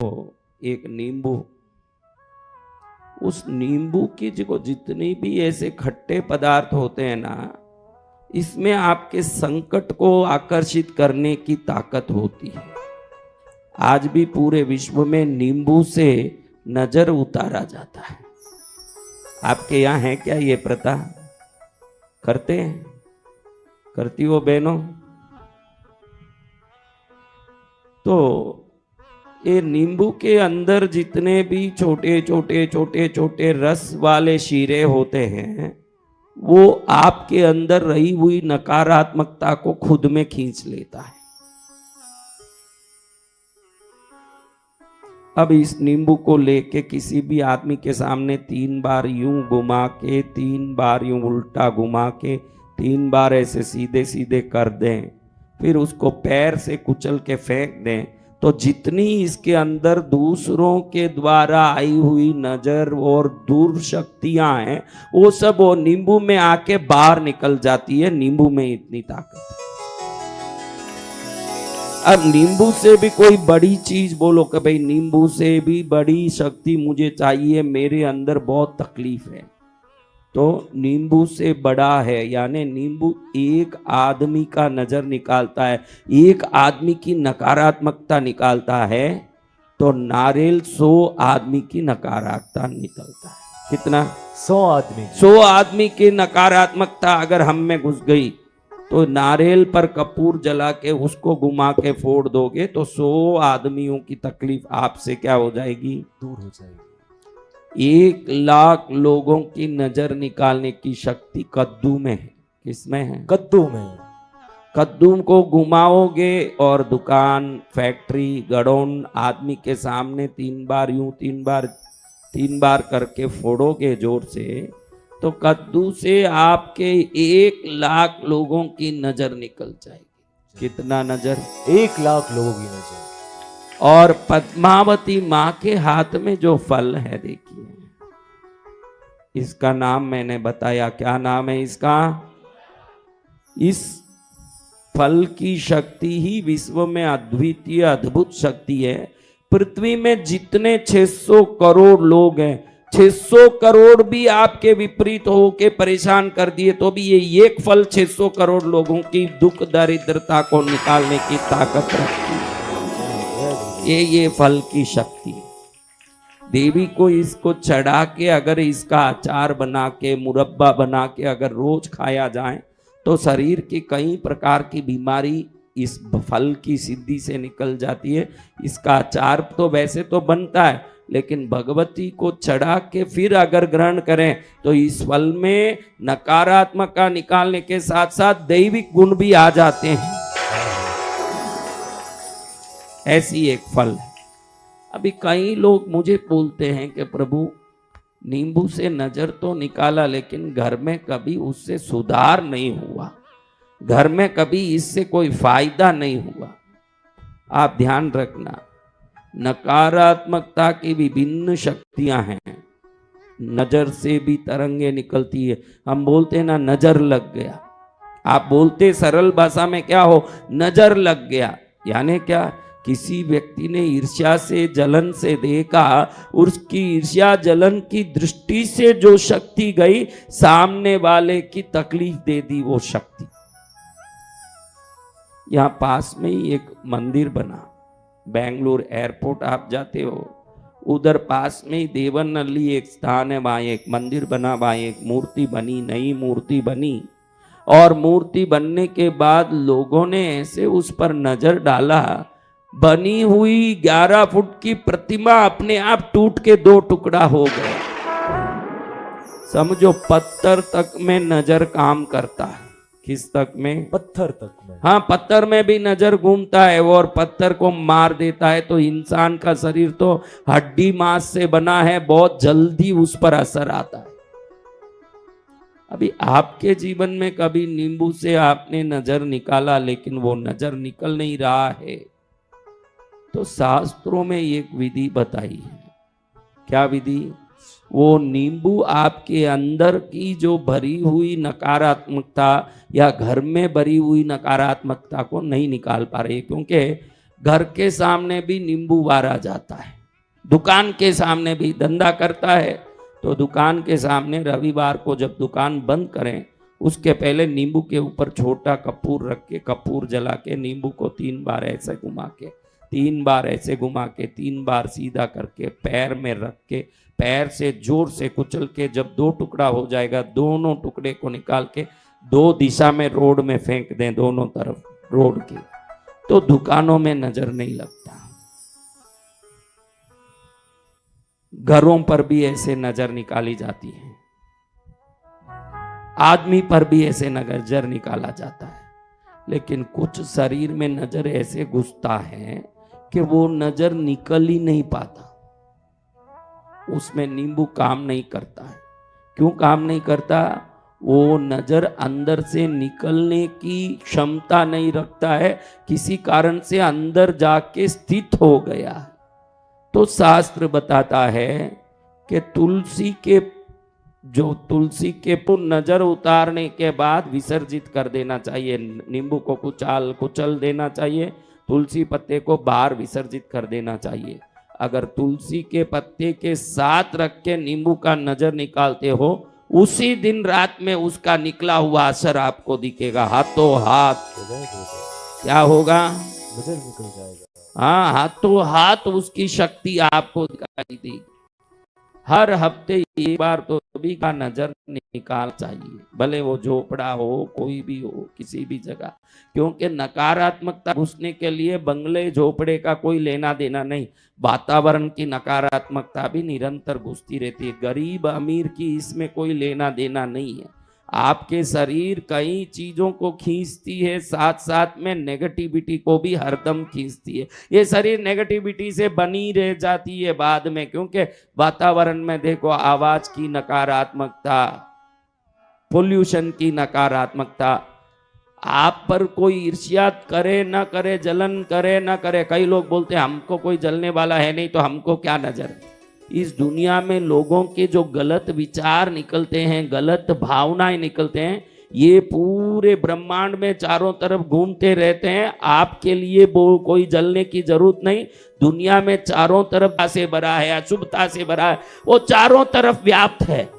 तो एक नींबू, उस नींबू की जो जितनी भी ऐसे खट्टे पदार्थ होते हैं ना, इसमें आपके संकट को आकर्षित करने की ताकत होती है। आज भी पूरे विश्व में नींबू से नजर उतारा जाता है। आपके यहाँ है क्या ये प्रथा? करते हैं? करती हो बहनों? तो ये नींबू के अंदर जितने भी छोटे छोटे छोटे छोटे रस वाले शीरे होते हैं, वो आपके अंदर रही हुई नकारात्मकता को खुद में खींच लेता है। अब इस नींबू को लेके किसी भी आदमी के सामने 3 बार यूं घुमा के, 3 बार यूं उल्टा घुमा के, 3 बार ऐसे सीधे सीधे कर दें, फिर उसको पैर से कुचल के फेंक दें, तो जितनी इसके अंदर दूसरों के द्वारा आई हुई नजर और दूर शक्तियां हैं, वो सब वो नींबू में आके बाहर निकल जाती है। नींबू में इतनी ताकत है। अब नींबू से भी कोई बड़ी चीज बोलो कि भाई नींबू से भी बड़ी शक्ति मुझे चाहिए, मेरे अंदर बहुत तकलीफ है, तो नींबू से बड़ा है, यानी नींबू एक आदमी का नजर निकालता है, एक आदमी की नकारात्मकता निकालता है, तो नारियल 100 आदमी की नकारात्मकता निकलता है। कितना? 100 आदमी की नकारात्मकता अगर हम में घुस गई, तो नारियल पर कपूर जला के उसको घुमा के फोड़ दोगे तो 100 आदमियों की तकलीफ आपसे क्या हो जाएगी? दूर हो जाएगी। 1 लाख लोगों की नजर निकालने की शक्ति कद्दू में है। किसमें है? कद्दू में। कद्दू को घुमाओगे और दुकान, फैक्ट्री, गड़ौन आदमी के सामने 3 बार यूं 3 बार करके फोड़ोगे जोर से, तो कद्दू से आपके 1 लाख लोगों की नजर निकल जाएगी। कितना नजर? 1 लाख लोगों की नजर। और पद्मावती मां के हाथ में जो फल है, देखिए, इसका नाम मैंने बताया। क्या नाम है इसका? इस फल की शक्ति ही विश्व में अद्वितीय अद्भुत शक्ति है। पृथ्वी में जितने 600 करोड़ लोग हैं, 600 करोड़ भी आपके विपरीत होके परेशान कर दिए, तो भी ये एक फल 600 करोड़ लोगों की दुख दरिद्रता को निकालने की ताकत रखती है। ये फल की शक्ति। देवी को इसको चढ़ा के अगर इसका अचार बना के, मुरब्बा बना के अगर रोज खाया जाए, तो शरीर की कई प्रकार की बीमारी इस फल की सिद्धि से निकल जाती है। इसका अचार तो वैसे तो बनता है, लेकिन भगवती को चढ़ा के फिर अगर ग्रहण करें, तो इस फल में नकारात्मक का निकालने के साथ साथ दैविक गुण भी आ जाते हैं। ऐसी एक फल है। अभी कई लोग मुझे बोलते हैं कि प्रभु, नींबू से नजर तो निकाला, लेकिन घर में कभी उससे सुधार नहीं हुआ, घर में कभी इससे कोई फायदा नहीं हुआ। आप ध्यान रखना, नकारात्मकता की विभिन्न शक्तियां हैं। नजर से भी तरंगे निकलती है। हम बोलते हैं ना, नजर लग गया। आप बोलते सरल भाषा में क्या हो? नजर लग गया। यानी क्या? किसी व्यक्ति ने ईर्ष्या से, जलन से देखा, उसकी ईर्ष्या जलन की दृष्टि से जो शक्ति गई, सामने वाले की तकलीफ दे दी वो शक्ति। यहां पास में ही एक मंदिर बना, बेंगलुरु एयरपोर्ट आप जाते हो, उधर पास में ही देवनहल्ली एक स्थान है, वहां एक मंदिर बना, वहां एक मूर्ति बनी, नई मूर्ति बनी। और मूर्ति बनने के बाद लोगों ने ऐसे उस पर नजर डाला, बनी हुई 11 फुट की प्रतिमा अपने आप टूट के 2 टुकड़ा हो गया। समझो, पत्थर तक में नजर काम करता है। किस तक में? पत्थर तक में। हाँ, पत्थर में भी नजर घूमता है और पत्थर को मार देता है। तो इंसान का शरीर तो हड्डी मांस से बना है, बहुत जल्दी उस पर असर आता है। अभी आपके जीवन में कभी नींबू से आपने नजर निकाला, लेकिन वो नजर निकल नहीं रहा है, तो शास्त्रों में एक विधि बताई है। क्या विधि? वो नींबू आपके अंदर की जो भरी हुई नकारात्मकता या घर में भरी हुई नकारात्मकता को नहीं निकाल पा रही, क्योंकि घर के सामने भी नींबू बारा जाता है, दुकान के सामने भी धंधा करता है तो दुकान के सामने रविवार को जब दुकान बंद करें उसके पहले नींबू के ऊपर छोटा कपूर रख के, कपूर जला के नींबू को 3 बार ऐसे घुमा के, 3 बार ऐसे घुमा के, 3 बार सीधा करके पैर में रख के, पैर से जोर से कुचल के जब 2 टुकड़ा हो जाएगा दोनों टुकड़े को निकाल के 2 दिशा में रोड में फेंक दें, दोनों तरफ रोड की, तो दुकानों में नजर नहीं लगता। घरों पर भी ऐसे नजर निकाली जाती है, आदमी पर भी ऐसे नजर निकाला जाता है, लेकिन कुछ शरीर में नजर ऐसे घुसता है कि वो नजर निकल ही नहीं पाता। उसमें नींबू काम नहीं करता है। क्यों काम नहीं करता? वो नजर अंदर से निकलने की क्षमता नहीं रखता है, किसी कारण से अंदर जाके स्थित हो गया है। तो शास्त्र बताता है कि तुलसी के नजर उतारने के बाद विसर्जित कर देना चाहिए, नींबू को कुचल देना चाहिए, तुलसी पत्ते को बाहर विसर्जित कर देना चाहिए। अगर तुलसी के पत्ते के साथ रख के नींबू का नजर निकालते हो, उसी दिन रात में उसका निकला हुआ असर आपको दिखेगा, हाथों हाथ। क्या होगा? नजर निकल जाएगा। हाँ, हाथों हाथ उसकी शक्ति आपको दिखाई देगी। हर हफ्ते एक बार तो सभी का नजर निकाल चाहिए, भले वो झोपड़ा हो, कोई भी हो, किसी भी जगह, क्योंकि नकारात्मकता घुसने के लिए बंगले झोपड़े का कोई लेना देना नहीं। वातावरण की नकारात्मकता भी निरंतर घुसती रहती है, गरीब अमीर की इसमें कोई लेना देना नहीं है। आपके शरीर कई चीजों को खींचती है, साथ साथ में नेगेटिविटी को भी हरदम खींचती है। ये शरीर नेगेटिविटी से बनी रह जाती है बाद में, क्योंकि वातावरण में देखो आवाज की नकारात्मकता, पोल्यूशन की नकारात्मकता, आप पर कोई ईर्ष्या करे ना करे, जलन करे ना करे। कई लोग बोलते हैं हमको कोई जलने वाला है नहीं तो हमको क्या नजर। इस दुनिया में लोगों के जो गलत विचार निकलते हैं, गलत भावनाएं निकलते हैं, ये पूरे ब्रह्मांड में चारों तरफ घूमते रहते हैं। आपके लिए वो कोई जलने की जरूरत नहीं। दुनिया में चारों तरफ से भरा है, अशुभता से भरा है, वो चारों तरफ व्याप्त है।